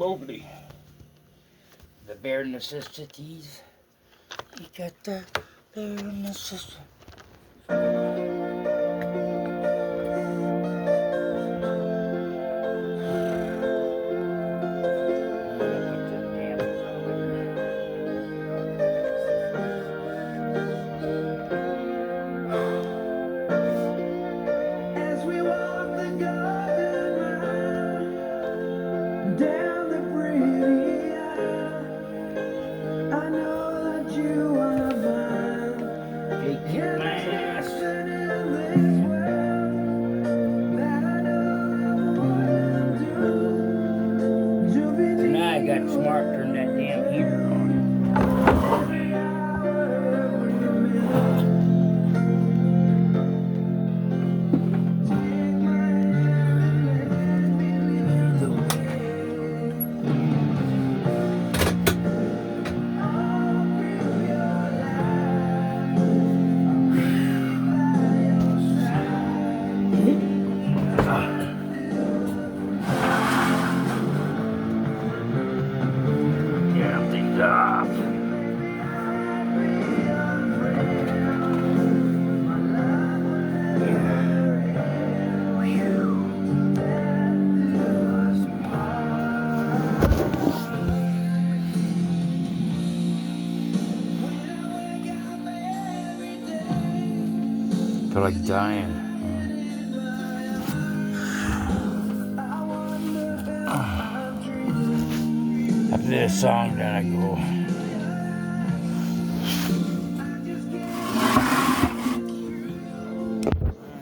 Mowgli. The bare necessities. You got the bare necessities. Smart, turn that damn heater on. I feel like dying. After this song, then I go.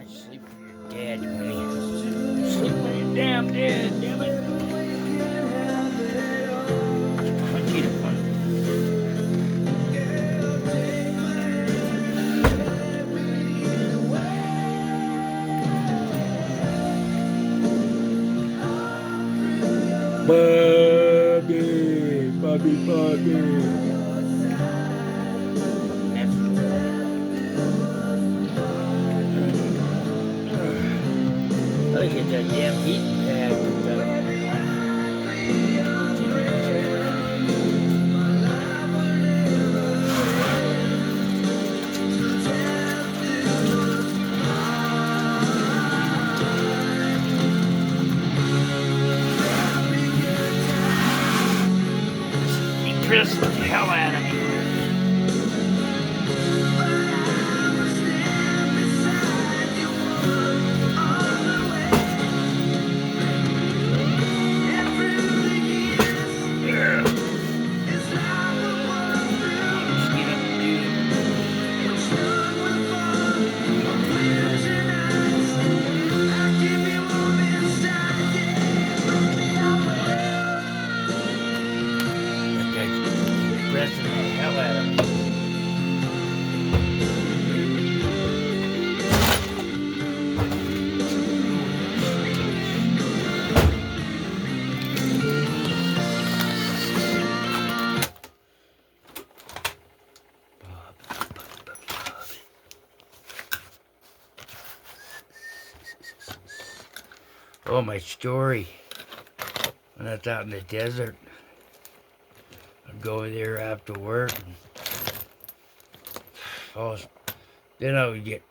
Sleep with your dad, buddy. Sleep with your damn dad, damn it. Punch it up. Bobby. Look at that damn heat pad. Pissed the hell out of me. Oh, my story. When I was out in the desert, I'd go over there after work. And then I would get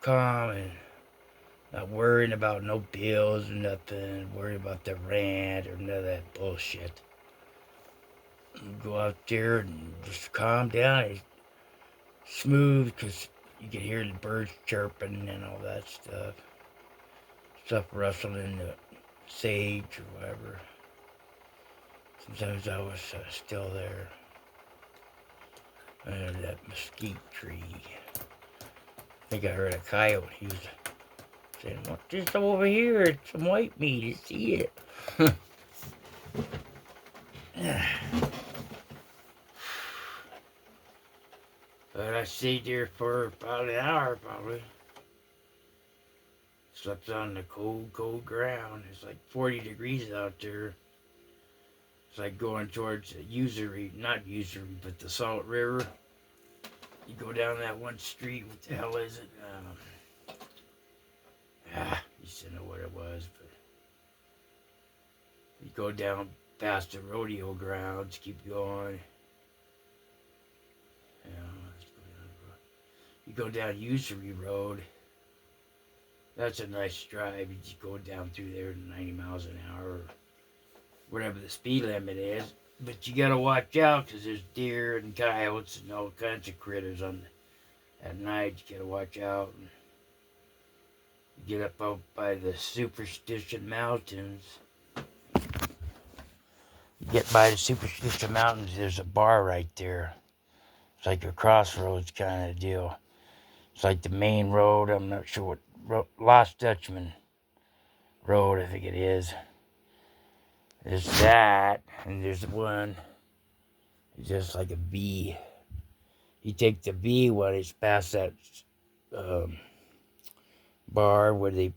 calm and not worrying about no bills or nothing, worrying about the rent or none of that bullshit. I'd go out there and just calm down. It's smooth because you can hear the birds chirping and all that stuff. Stuff rustling in the sage or whatever. Sometimes I was still there. Under that mesquite tree. I think I heard a coyote. He was saying, "What's this over here? It's some white meat. Let's eat it." But I stayed there for about an hour probably. Slept on the cold ground. It's like 40 degrees out there. It's like going towards Usery, not Usery, but the Salt River. You go down that one street, what the hell is it? Used to know what it was, but you go down past the rodeo grounds, keep going. You go down Usury Road. That's a nice drive. You just go down through there at 90 miles an hour, or whatever the speed limit is. But you gotta watch out because there's deer and coyotes and all kinds of critters at night. You gotta watch out. You get up by the Superstition Mountains. You get by the Superstition Mountains, there's a bar right there. It's like a crossroads kind of deal. It's like the main road. I'm not sure what road. Lost Dutchman Road, I think it is. There's that, and there's one. It's just like a V. You take the V one, it's past that bar where they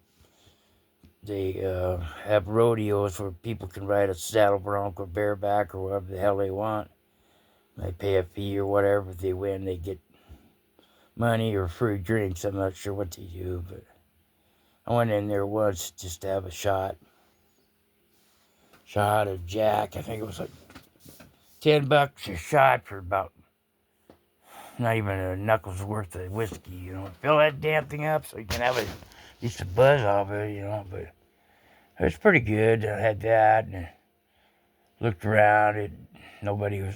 have rodeos where people can ride a saddle bronc or bareback or whatever the hell they want. They pay a fee or whatever. If they win, they get money or free drinks. I'm not sure what they do, but I went in there once just to have a shot of Jack. I think it was like $10 a shot for about not even a knuckles worth of whiskey, you know. Fill that damn thing up so you can have at least a buzz off it, you know. But it was pretty good. I had that and looked around. Nobody was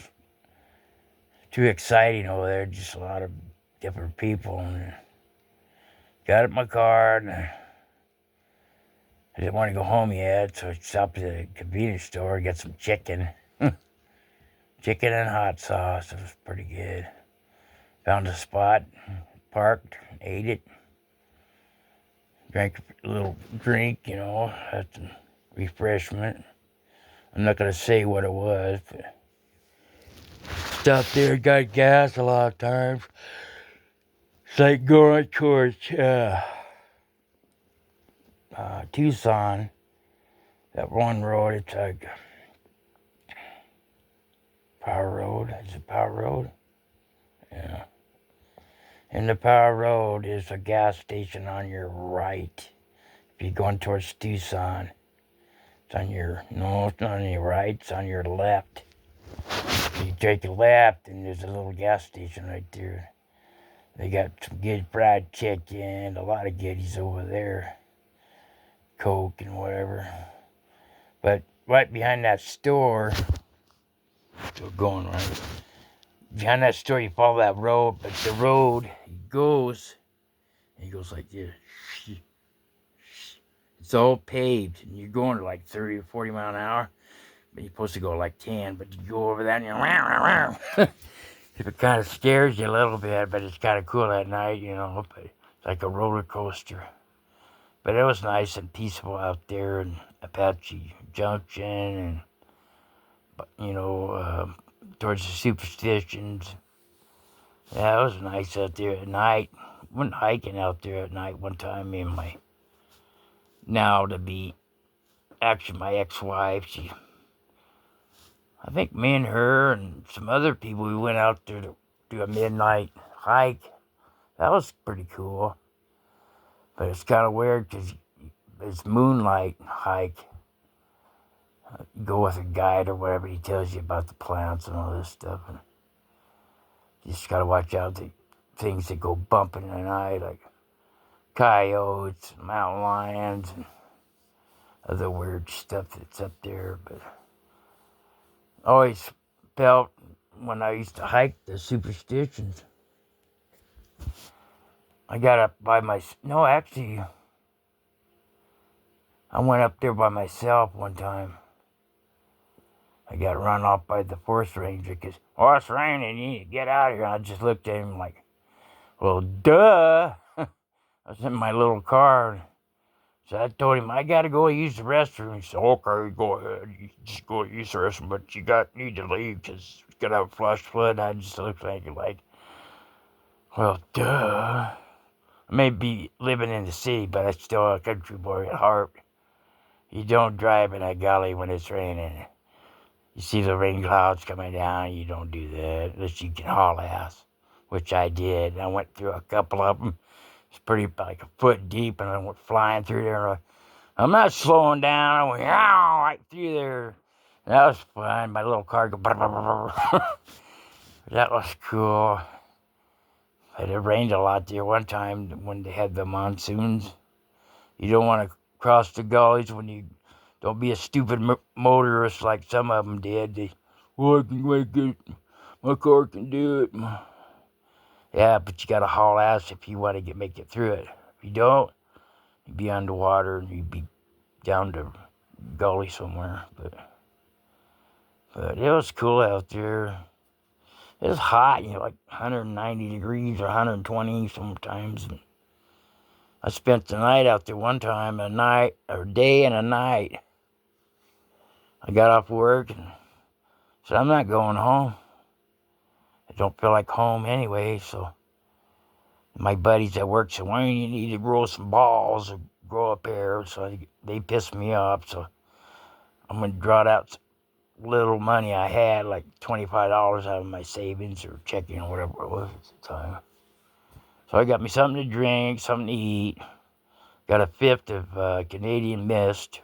too exciting over there. Just a lot of different people. And got in my car and I didn't want to go home yet, so I stopped at the convenience store, got some chicken. Chicken and hot sauce. It was pretty good. Found a spot, parked, ate it. Drank a little drink, you know, had some refreshment. I'm not going to say what it was, but stopped there, got gas a lot of times. It's like going towards Tucson. That one road, it's like Power Road. Is it Power Road? Yeah. In the Power Road is a gas station on your right. If you're going towards Tucson, it's on your, no, it's not on your right, it's on your left. You take a left and there's a little gas station right there. They got some good fried chicken, a lot of goodies over there. Coke and whatever. But right behind that store, still going right. Behind that store, you follow that road, but the road goes like this. It's all paved, and you're going to like 30 or 40 mile an hour, but you're supposed to go like 10, but you go over that and you're it kind of scares you a little bit, but it's kind of cool at night, you know, but it's like a roller coaster. But it was nice and peaceful out there in Apache Junction and, you know, towards the Superstitions. Yeah, it was nice out there at night. Went hiking out there at night one time. Me and my actually my ex-wife, I think me and her and some other people, we went out there to do a midnight hike. That was pretty cool. But it's kind of weird because it's moonlight hike. You go with a guide or whatever, he tells you about the plants and all this stuff. And you just got to watch out the things that go bumping at night, like coyotes, mountain lions, and other weird stuff that's up there. But I always felt when I used to hike the Superstitions, I got up by I went up there by myself one time. I got run off by the forest ranger because, oh, it's raining, you need to get out of here. I just looked at him like, well, duh. I was in my little car. So I told him, I got to go use the restroom. He said, okay, go ahead. You just go use the restroom, but you need to leave because it's going to have a flash flood. I just looked at you like, well, duh. I may be living in the city, but I'm still a country boy at heart. You don't drive in a gully when it's raining. You see the rain clouds coming down, you don't do that unless you can haul ass, which I did. I went through a couple of them. It's pretty like a foot deep, and I went flying through there. I'm not slowing down. I went right through there. That was fun. My little car go. That was cool. But it rained a lot there one time when they had the monsoons. You don't want to cross the gullies when you don't be a stupid motorist like some of them did. I can make it. My car can do it. Yeah, but you gotta haul ass if you want to make it through it. If you don't, you'd be underwater and you'd be down to gully somewhere. But it was cool out there. It was hot, like 190 degrees or 120 sometimes. And I spent the night out there one time, a day and a night. I got off work and said, I'm not going home. I don't feel like home anyway, so my buddies at work said, why don't you need to grow some balls or grow up here? So they pissed me off, so I'm going to draw out little money I had, like $25 out of my savings or checking or whatever it was at the time. So I got me something to drink, something to eat. Got a fifth of Canadian Mist.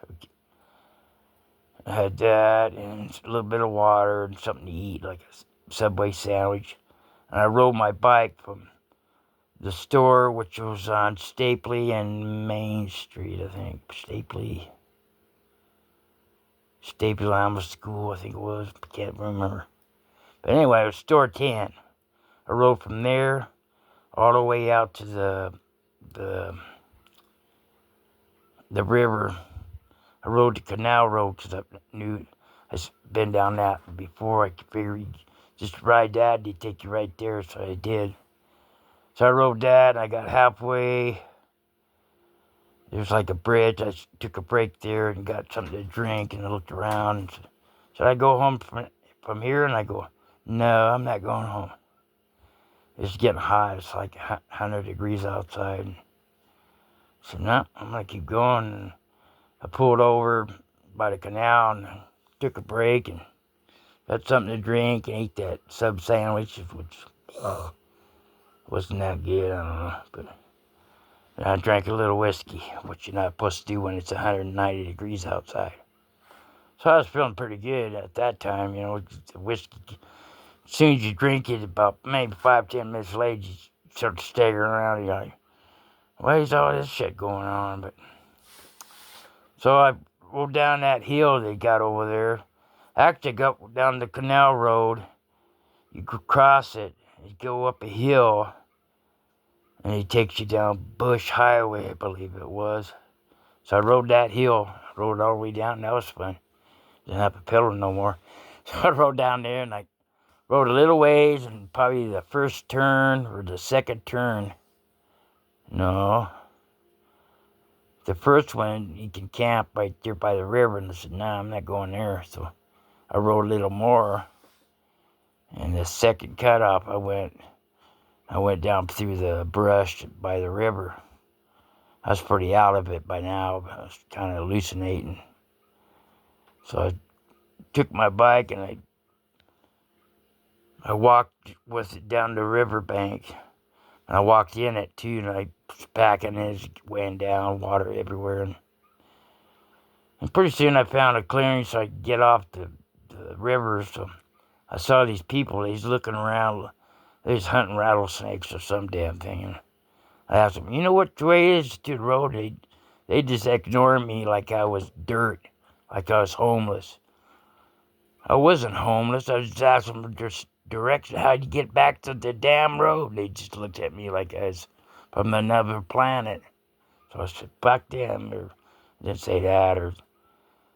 I had that and a little bit of water and something to eat, like a Subway sandwich. And I rode my bike from the store, which was on Stapley and Main Street, I think. Stapley Lama School, I think it was. Can't remember. But anyway, it was store 10. I rode from there all the way out to the river. I rode the Canal Road because I knew I'd been down that before. I figured just ride that, they'd take you right there, so I did. So I rode that, and I got halfway. There was like a bridge. I took a break there and got something to drink, and I looked around. And said, should I go home from here? And I go, no, I'm not going home. It's getting hot. It's like 100 degrees outside. So no, I'm going to keep going. And I pulled over by the canal and took a break and got something to drink and ate that sub sandwich, which wasn't that good, I don't know. But I drank a little whiskey, which you're not supposed to do when it's 190 degrees outside. So I was feeling pretty good at that time, the whiskey. As soon as you drink it, about maybe 5-10 minutes later, you start staggering around. You're like, where's all this shit going on? But so I rode down that hill they got over there. Actually, got down the Canal Road. You could cross it. You go up a hill, and it takes you down Bush Highway, I believe it was. So I rode that hill. Rode all the way down, and that was fun. Didn't have a pedal no more. So I rode down there, and I rode a little ways, and probably the first turn or the second turn. No. The first one, you can camp right there by the river, and I said, nah, I'm not going there. So I rode a little more. And the second cutoff, I went down through the brush by the river. I was pretty out of it by now. I was kind of hallucinating. So I took my bike and I walked with it down the riverbank. And I walked in it too, and I was packing it, weighing down, water everywhere. And pretty soon I found a clearing so I could get off the river. So I saw these people, they was looking around, they was hunting rattlesnakes or some damn thing. And I asked them, you know what way it is to the road? They just ignored me like I was dirt, like I was homeless. I wasn't homeless. I was just asking them just direction, how'd you get back to the damn road? They just looked at me like I was from another planet. So I said, fuck them, or didn't say that.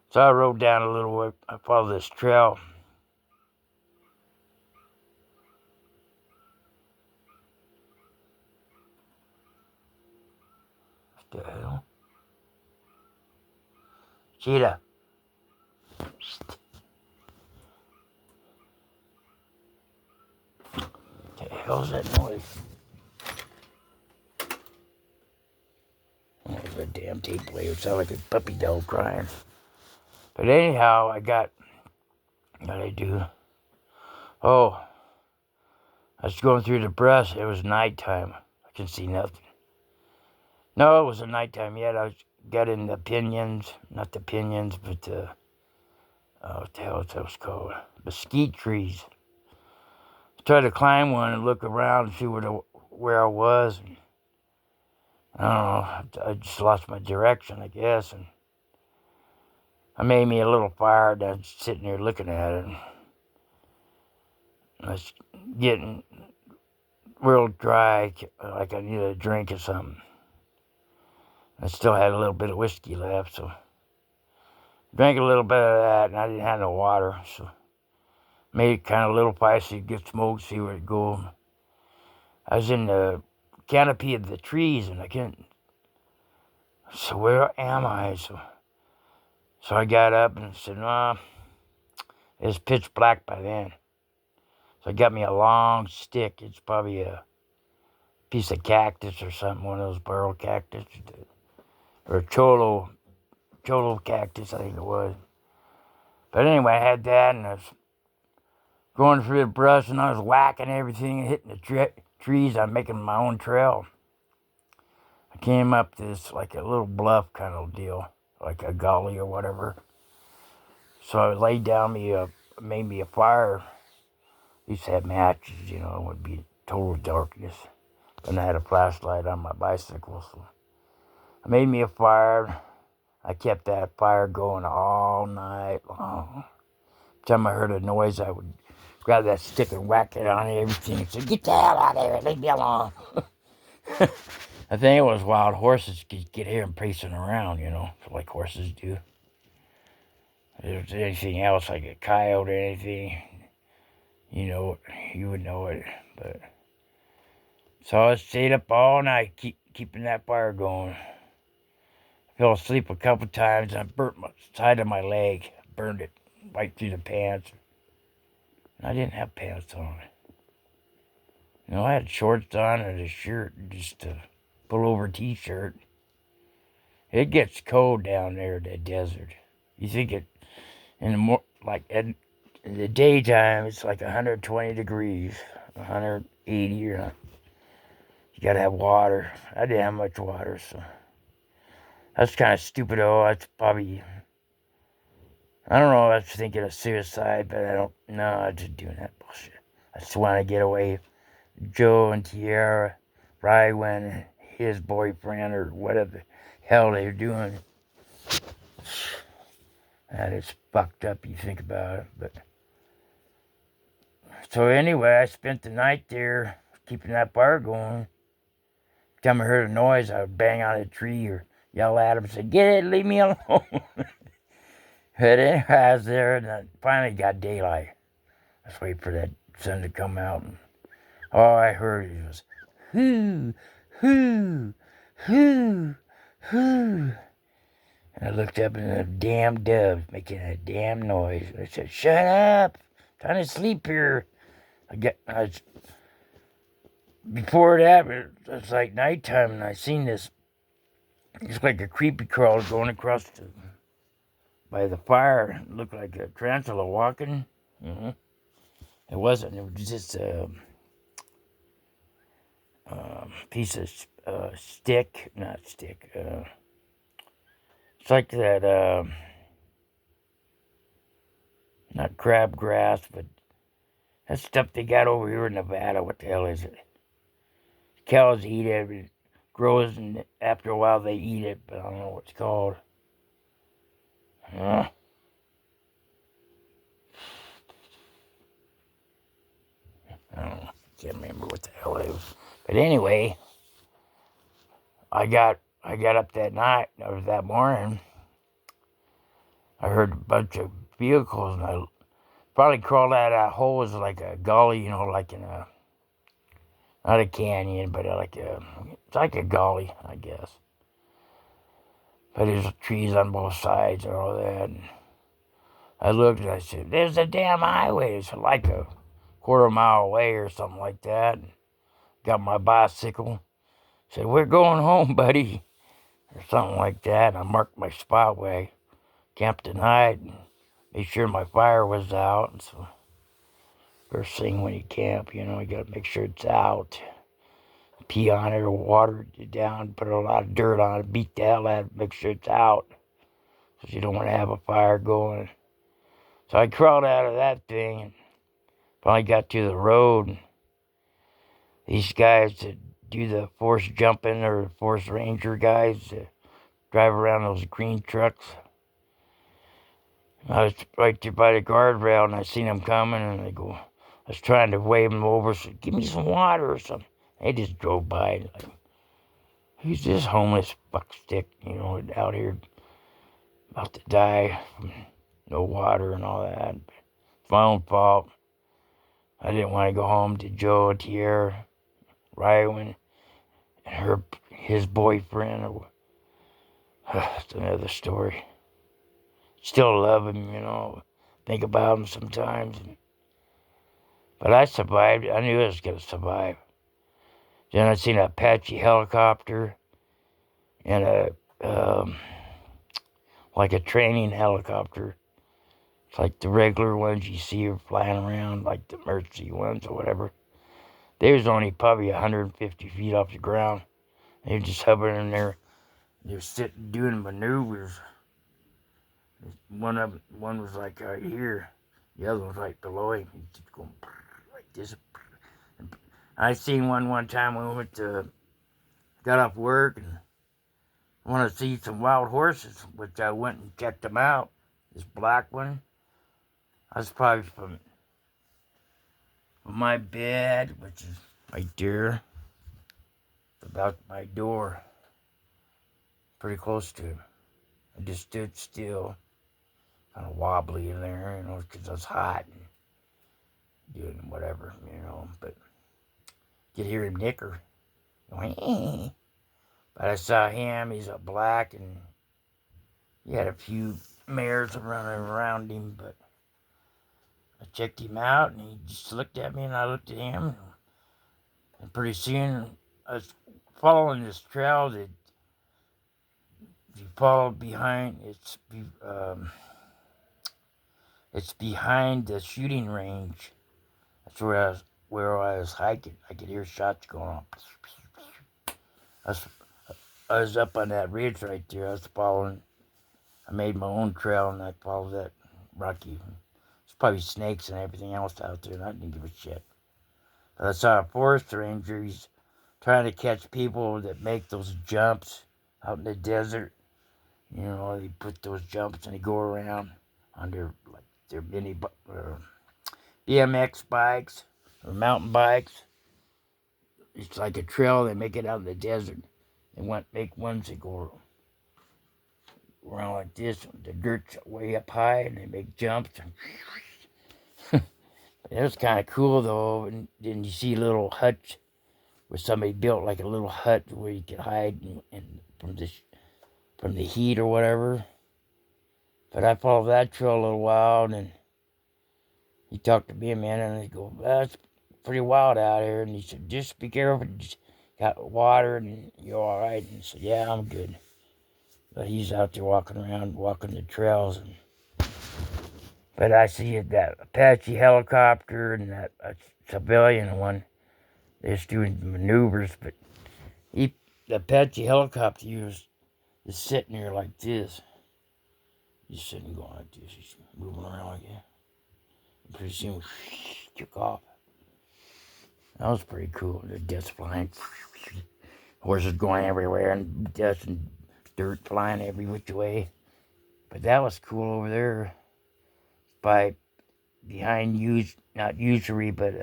So I rode down a little way. I followed this trail. What the hell? Cheetah. What the hell's that noise? Oh, the damn tape player sounded like a puppy dog crying. But anyhow, what did I do? Oh, I was going through the brush. It was nighttime. I could see nothing. No, it wasn't nighttime yet. I got in the pinyons, not the pinyons, but what the hell is those called? Mesquite trees. I tried to climb one and look around and see where I was. And I don't know. I just lost my direction, I guess. And I made me a little fire. And I was sitting there looking at it. And I was getting real dry, like I needed a drink or something. I still had a little bit of whiskey left, so drank a little bit of that, and I didn't have no water, so made it kind of a little fire so you get smoke, see where it go. I was in the canopy of the trees, and I couldn't. So where am I? So I got up and said, "No, it was pitch black by then." So I got me a long stick. It's probably a piece of cactus or something, one of those burl cactus, or cholo cactus, I think it was. But anyway, I had that, and I was going through the brush, and I was whacking everything and hitting the trees. I'm making my own trail. I came up this, like a little bluff kind of deal, like a gully or whatever. So I laid down made me a fire. I used to have matches, it would be total darkness. And I had a flashlight on my bicycle, so I made me a fire. I kept that fire going all night long. Every time I heard a noise, I would grab that stick and whack it on everything and say, "Get the hell out of here, leave me alone." I think it was wild horses could get here and pacing around, like horses do. If there was anything else, like a coyote or anything, you would know it. But so I stayed up all night keeping that fire going. Fell asleep a couple times, and I burnt my side of my leg. Burned it right through the pants. And I didn't have pants on. I had shorts on and a shirt, just a pullover t-shirt. It gets cold down there in the desert. You think it in the daytime, it's like 120 degrees, 180 or you gotta have water. I didn't have much water, so that's kind of stupid. That's probably, I don't know if I was thinking of suicide, but I'm just doing that bullshit. I just want to get away. Joe and Tiara, Rywan, and his boyfriend, or whatever the hell they're doing. That is fucked up, you think about it. But so anyway, I spent the night there keeping that fire going. Every time I heard a noise, I would bang on a tree or yell at him and say, "Get it, leave me alone." But anyway, I was there, and I finally got daylight. I was waiting for that sun to come out, and all I heard was, "Hoo, hoo, hoo, hoo." And I looked up, and a damn dove making a damn noise. And I said, "Shut up! I'm trying to sleep here." Before that, it was like nighttime, and I seen this. It's like a creepy crawler going across by the fire. It looked like a tarantula walking. Mm-hmm. It wasn't. It was just a piece of stick. Not stick. It's like that, not crabgrass, but that stuff they got over here in Nevada. What the hell is it? Cows eat it. It grows, and after a while they eat it, but I don't know what it's called. I don't know. Can't remember what the hell it was. But anyway, I got up that night, or that morning. I heard a bunch of vehicles, and I probably crawled out of that hole. It was like a gully, like in a, not a canyon, but it's like a gully, I guess. But there's trees on both sides and all that. And I looked and I said, "There's a damn highway." It's like a quarter-mile away or something like that. And got my bicycle. Said, "We're going home, buddy," or something like that. And I marked my spot where I camped tonight and made sure my fire was out. And so first thing when you camp, you got to make sure it's out. Pee on it or water it down, put a lot of dirt on it, beat the hell out of it, make sure it's out. Because you don't want to have a fire going. So I crawled out of that thing and finally got to the road. These guys that do the force jumping or force ranger guys that drive around those green trucks. I was right there by the guardrail and I seen them coming and I was trying to wave them over, so give me some water or something. They just drove by. Like, who's this homeless fuckstick, out here about to die from no water and all that. It's my own fault. I didn't want to go home to Joe, Tierra, Ryan, and his boyfriend. It's another story. Still love him, think about him sometimes. But I survived. I knew I was going to survive. Then I seen an Apache helicopter and like a training helicopter. It's like the regular ones you see are flying around, like the emergency ones or whatever. They was only probably 150 feet off the ground. They were just hovering in there. They were sitting doing maneuvers. One was like right here. The other was right below him. He just going like this. I seen one time when we got off work and wanted to see some wild horses, which I went and checked them out. This black one, I was probably from my bed, which is right there, about my door, pretty close to him. I just stood still, kind of wobbly in there, because I was hot and doing whatever, but you could hear him nicker going, eh. But I saw him, he's a black, and he had a few mares running around him, but I checked him out, and he just looked at me, and I looked at him, and pretty soon I was following this trail that if you follow behind, it's behind the shooting range. That's where I was hiking. I could hear shots going on. I was up on that ridge right there. I was following. I made my own trail, and I followed that rocky. There's probably snakes and everything else out there, and I didn't give a shit. But I saw a forest ranger. He's trying to catch people that make those jumps out in the desert. They put those jumps and they go around on their mini BMX bikes or mountain bikes. It's like a trail. They make it out in the desert. They make ones that go around like this. The dirt's way up high, and they make jumps. It was kind of cool though. And then you see little huts where somebody built like a little hut where you could hide from the heat or whatever. But I followed that trail a little while, and then he talked to me a minute, and he go, "That's pretty wild out here." And he said, "Just be careful. Just got water, and you're all right." And I said, "Yeah, I'm good." But he's out there walking around, walking the trails. But I see that Apache helicopter and that civilian one. They're just doing maneuvers, but the Apache helicopter is sitting there like this. He's sitting going like this. He's moving around like that. And pretty soon, took off. That was pretty cool. The dust flying. Horses going everywhere and dust and dirt flying every which way. But that was cool over there. Behind not Usury, but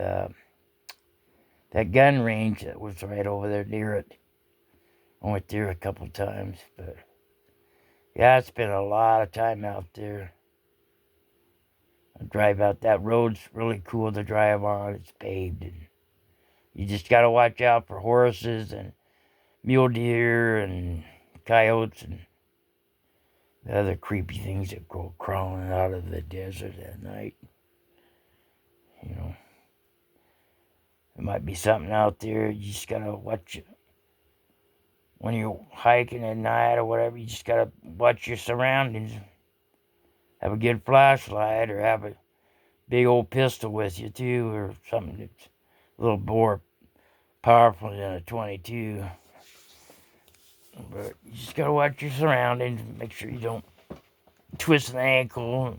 that gun range that was right over there near it. I went there a couple times, but yeah, I spent a lot of time out there. I drive out. That road's really cool to drive on. It's paved, and you just gotta watch out for horses and mule deer and coyotes and the other creepy things that go crawling out of the desert at night. There might be something out there. You just gotta watch it. When you're hiking at night or whatever, you just gotta watch your surroundings. Have a good flashlight or have a big old pistol with you too, or something that's a little more powerful than a 22. But you just gotta watch your surroundings and make sure you don't twist an ankle.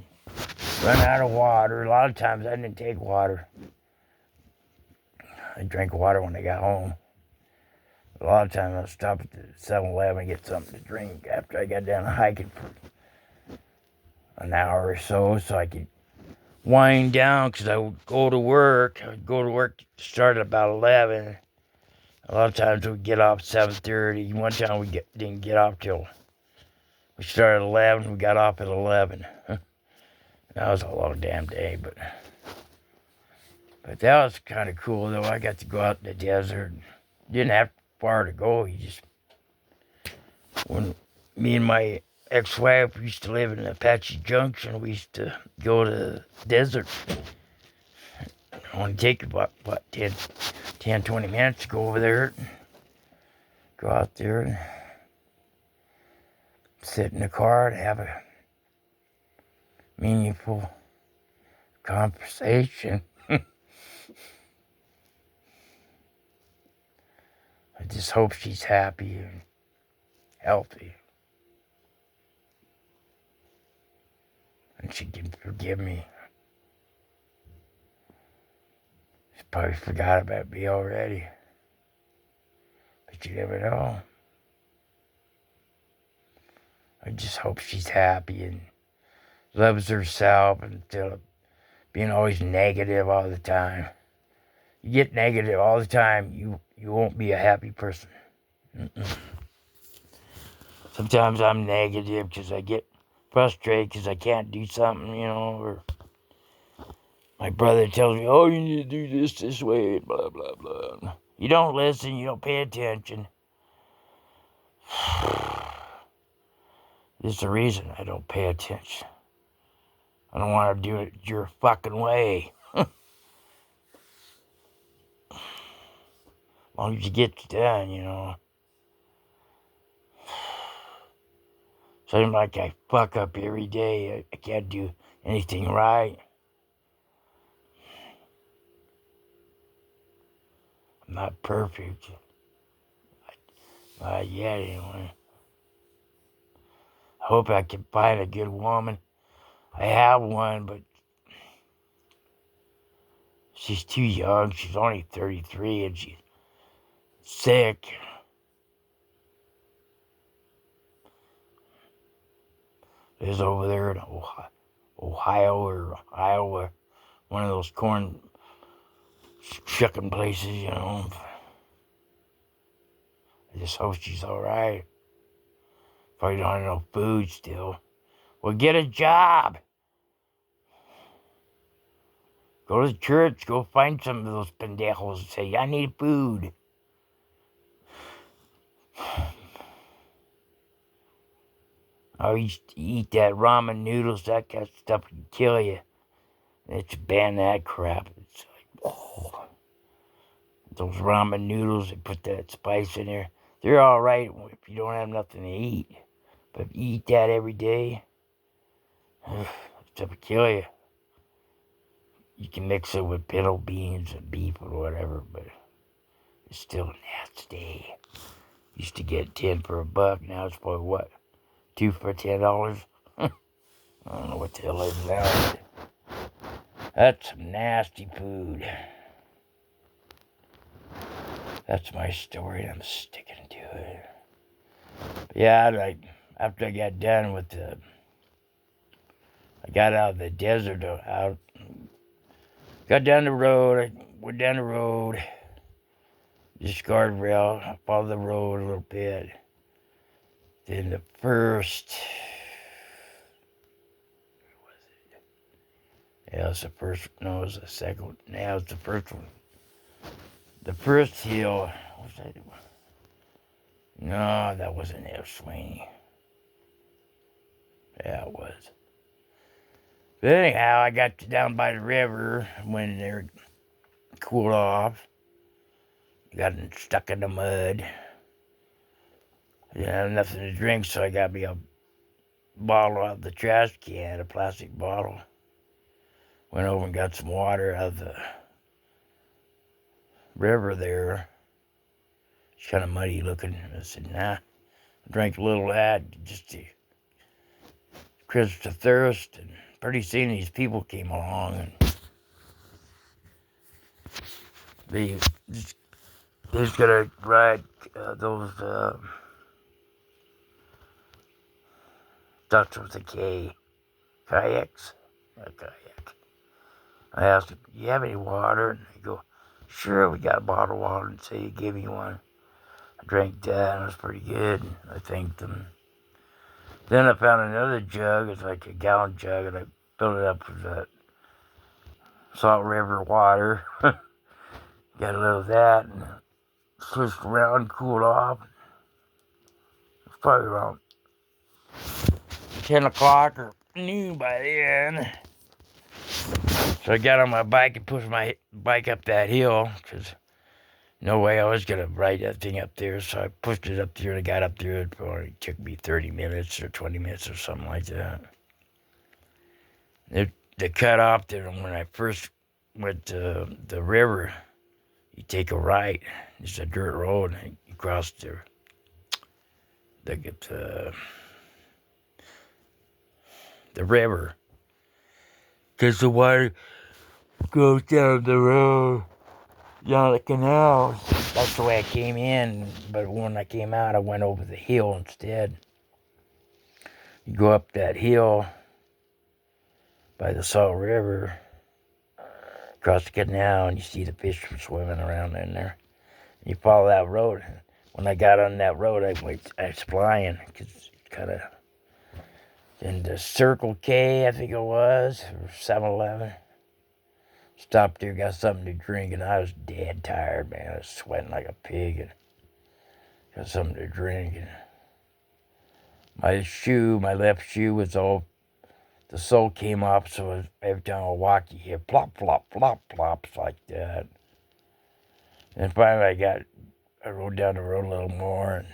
run out of water. A lot of times I didn't take water. I drank water when I got home. A lot of times I'd stop at the 7-Eleven and get something to drink after I got down hiking for an hour or so I could wind down, because I would go to work. I'd go to work, start at about 11. A lot of times we'd get off 7:30. One time we didn't get off till, we started at 11, we got off at 11. That was a long damn day, but that was kind of cool, though. I got to go out in the desert. Didn't have far to go. When me and my ex-wife used to live in Apache Junction, we used to go to the desert. It only take about 10, 20 minutes to go over there. Go out there and sit in the car and have a meaningful conversation. I just hope she's happy and healthy. And she can forgive me. She probably forgot about me already. But you never know. I just hope she's happy and loves herself instead of being always negative all the time. You get negative all the time, you won't be a happy person. Sometimes I'm negative because I get frustrated because I can't do something, or my brother tells me, oh, you need to do this way, blah, blah, blah. You don't listen, you don't pay attention. There's a reason I don't pay attention. I don't want to do it your fucking way. As long as you get it done, Seems like I fuck up every day. I can't do anything right. I'm not perfect. Not yet, anyway. I hope I can find a good woman. I have one, but she's too young. She's only 33 and she's sick. Lives over there in Ohio or Iowa, one of those corn shucking places, I just hope she's alright. Probably don't have no food still. Well, get a job. Go to the church. Go find some of those pendejos and say, I need food. I used to eat that ramen noodles. That kind of stuff can kill you. Let's ban that crap. It's like, oh. Those ramen noodles, they put that spice in there. They're all right if you don't have nothing to eat. But if you eat that every day, stuff will kill you. You can mix it with pinto beans and beef or whatever, but it's still nasty. Used to get 10 for a buck. Now it's probably what? 2 for $10? I don't know what the hell is that. That's some nasty food. That's my story, and I'm sticking to it. But yeah, after I got done with I got out of the desert, got down the road, I went down the road, just guardrail, I followed the road a little bit. Then the first, where was it? Yeah, it was the first, no, it was the second one. Yeah, it was the first one. The first hill, what was that? No, that wasn't it, Sweeney. Yeah, it was. But anyhow, I got down by the river when they cooled off. Got stuck in the mud. I didn't have nothing to drink, so I got me a bottle out of the trash can, a plastic bottle. Went over and got some water out of the river there. It's kind of muddy looking. I said, nah. I drank a little of that just to quench the thirst and pretty soon these people came along and they just gonna ride those ducks with a K kayaks. A kayak. I asked them, "You have any water?" And they go, "Sure, we got a bottle of water." And so he gave me one. I drank that, and it was pretty good. And I thanked them. Then I found another jug. It's like a gallon jug, and I filled it up with that Salt River water. Got a little of that, and switched around, cooled off. It's probably around 10 o'clock or noon by then. So I got on my bike and pushed my bike up that hill, because no way I was going to ride that thing up there. So I pushed it up there, and I got up there. It probably took me 30 minutes or 20 minutes or something like that. The cut off there, when I first went to the river, you take a right. It's a dirt road, and you cross there. The river, because the water goes down the road, down the canal. That's the way I came in, but when I came out, I went over the hill instead. You go up that hill by the Salt River, across the canal, and you see the fish swimming around in there. You follow that road. When I got on that road, I was flying, because it's kind of in the Circle K, I think it was, or 7-Eleven. Stopped there, got something to drink, and I was dead tired, man. I was sweating like a pig, and got something to drink. And my left shoe was all, the sole came off, so every time I walked, you hear plop, plop, plop, plops like that. And finally I rode down the road a little more, and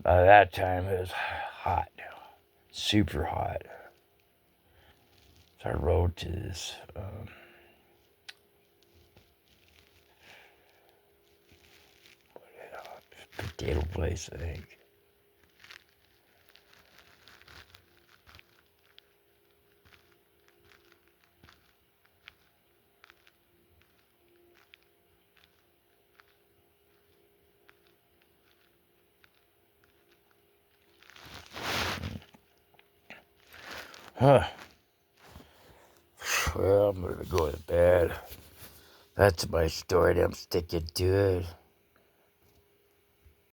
by that time it was hot, super hot. So I rode to this potato place, I think. Huh. Well, I'm gonna go to bed. That's my story. I'm sticking to it.